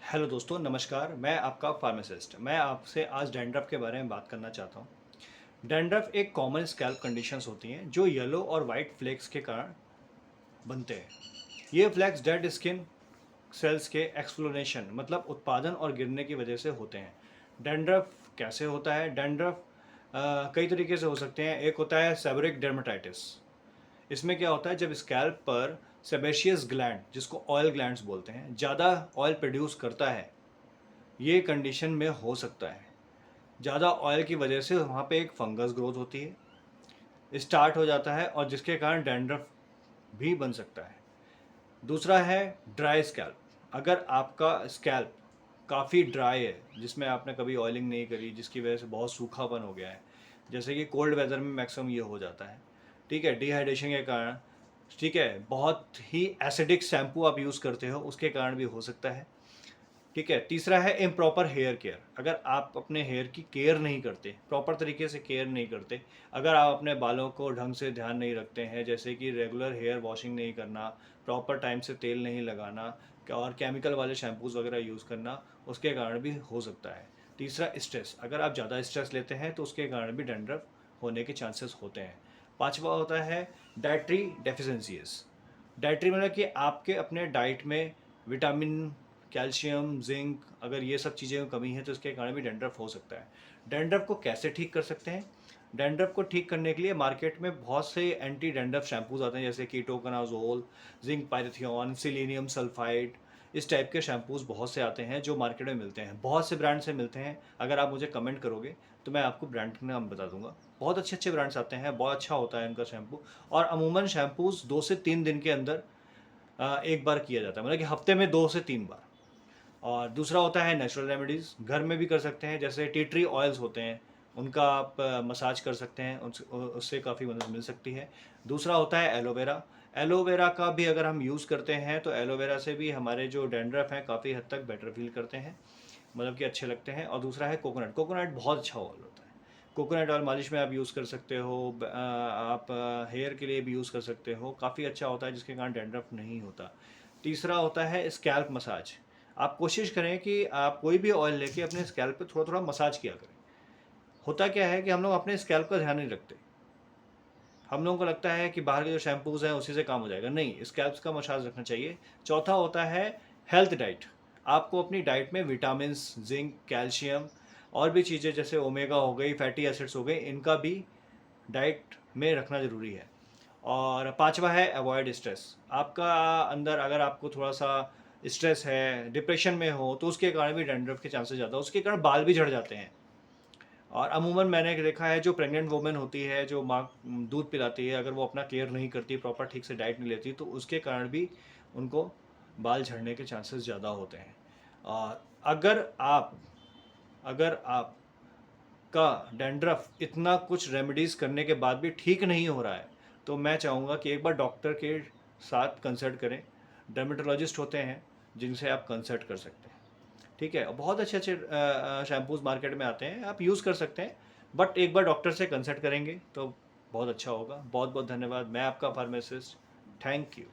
Hello दोस्तों, नमस्कार। मैं आपका फार्मासिस्ट। मैं आपसे आज डैंड्रफ के बारे में बात करना चाहता हूँ। डैंड्रफ एक कॉमन स्कैल्प कंडीशंस होती हैं जो येलो और वाइट फ्लेक्स के कारण बनते हैं। ये फ्लेक्स डेड स्किन सेल्स के एक्सफ्लोरेशन मतलब उत्पादन और गिरने की वजह से होते हैं। डैंड्रफ कैसे होता है? डैंड्रफ कई तरीके से हो सकते हैं। एक होता है सेबोरिक डर्मेटाइटिस। इसमें क्या होता है, जब स्कैल्प पर सेबेशियस ग्लैंड, जिसको ऑयल ग्लैंड्स बोलते हैं, ज़्यादा ऑयल प्रोड्यूस करता है। ये कंडीशन में हो सकता है। ज़्यादा ऑयल की वजह से वहाँ पे एक फंगस ग्रोथ होती है, स्टार्ट हो जाता है और जिसके कारण डैंड्रफ भी बन सकता है। दूसरा है ड्राई स्कैल्प। अगर आपका स्कैल्प काफ़ी ड्राई है, जिसमें आपने कभी ऑयलिंग नहीं करी, जिसकी वजह से बहुत सूखापन हो गया है, जैसे कि कोल्ड वेदर में मैक्सिमम ये हो जाता है, ठीक है, डिहाइड्रेशन के कारण, ठीक है, बहुत ही एसिडिक शैम्पू आप यूज़ करते हो, उसके कारण भी हो सकता है, ठीक है। तीसरा है इम्प्रॉपर हेयर केयर। अगर आप अपने हेयर की केयर नहीं करते, प्रॉपर तरीके से केयर नहीं करते, अगर आप अपने बालों को ढंग से ध्यान नहीं रखते हैं, जैसे कि रेगुलर हेयर वॉशिंग नहीं करना, प्रॉपर टाइम से तेल नहीं लगाना और केमिकल वाले शैम्पूज वगैरह यूज़ करना, उसके कारण भी हो सकता है। तीसरा स्ट्रेस। अगर आप ज़्यादा स्ट्रेस लेते हैं तो उसके कारण भी डैंड्रफ होने के चांसेस होते हैं। पांचवा होता है डाइटरी डेफिशिएंसीज। डाइटरी मतलब कि आपके अपने डाइट में विटामिन, कैल्शियम, जिंक, अगर ये सब चीज़ें में कमी है तो इसके कारण भी डैंड्रफ हो सकता है। डैंड्रफ को कैसे ठीक कर सकते हैं? डैंड्रफ को ठीक करने के लिए मार्केट में बहुत से एंटी डैंड्रफ शैम्पूज आते हैं, जैसे कीटोकनाजोल, जिंक पायरेथियन, सिलेनियम सल्फाइड। इस टाइप के शैम्पूज बहुत से आते हैं जो मार्केट में मिलते हैं, बहुत से ब्रांड से मिलते हैं। अगर आप मुझे कमेंट करोगे तो मैं आपको ब्रांड का नाम बता दूंगा। बहुत अच्छे अच्छे ब्रांड्स आते हैं, बहुत अच्छा होता है उनका शैम्पू। और अमूमन शैम्पूज 2 से 3 दिन के अंदर एक बार किया जाता है, मतलब कि हफ्ते में 2 से 3 बार। और दूसरा होता है नेचुरल रेमेडीज़। घर में भी कर सकते हैं, जैसे टी ट्री ऑयल्स होते हैं, उनका आप मसाज कर सकते हैं, उससे काफ़ी मदद मिल सकती है। दूसरा होता है एलोवेरा। एलोवेरा का भी अगर हम यूज़ करते हैं तो एलोवेरा से भी हमारे जो डैंड्रफ हैं काफ़ी हद तक बेटर फील करते हैं, मतलब कि अच्छे लगते हैं। और दूसरा है कोकोनट। कोकोनट बहुत अच्छा ऑयल होता है। कोकोनट ऑयल मालिश में आप यूज़ कर सकते हो, आप हेयर के लिए भी यूज़ कर सकते हो, काफ़ी अच्छा होता है, जिसके कारण डैंड्रफ नहीं होता। तीसरा होता है स्कैल्प मसाज। आप कोशिश करें कि आप कोई भी ऑयल लेके अपने स्कैल्प पे थोड़ा थोड़ा मसाज किया करें। होता क्या है कि हम लोग अपने स्कैल्प का ध्यान नहीं रखते। हम लोगों को लगता है कि बाहर के जो शैम्पूज हैं उसी से काम हो जाएगा। नहीं, स्कैल्प का मसाज रखना चाहिए। चौथा होता है हेल्थ डाइट। आपको अपनी डाइट में विटामिन्स, जिंक, कैल्शियम और भी चीज़ें जैसे ओमेगा हो गई, फैटी एसिड्स हो गए, इनका भी डाइट में रखना ज़रूरी है। और पांचवा है अवॉइड स्ट्रेस। आपका अंदर अगर आपको थोड़ा सा स्ट्रेस है, डिप्रेशन में हो, तो उसके कारण भी डैंड्रफ के चांसेस ज़्यादा, उसके कारण बाल भी झड़ जाते हैं। और अमूमन मैंने देखा है, जो प्रेग्नेंट वुमेन होती है, जो माँ दूध पिलाती है, अगर वो अपना केयर नहीं करती, प्रॉपर ठीक से डाइट नहीं लेती, तो उसके कारण भी उनको बाल झड़ने के चांसेस ज़्यादा होते हैं। और अगर आप का डैंड्रफ इतना कुछ रेमेडीज़ करने के बाद भी ठीक नहीं हो रहा है, तो मैं चाहूँगा कि एक बार डॉक्टर के साथ कंसल्ट करें। डर्मेटोलॉजिस्ट होते हैं जिनसे आप कंसल्ट कर सकते हैं, ठीक है। और बहुत अच्छे अच्छे शैम्पूज़ मार्केट में आते हैं, आप यूज़ कर सकते हैं, बट एक बार डॉक्टर से कंसल्ट करेंगे तो बहुत अच्छा होगा। बहुत बहुत धन्यवाद। मैं आपका फार्मासिस्ट। Thank you.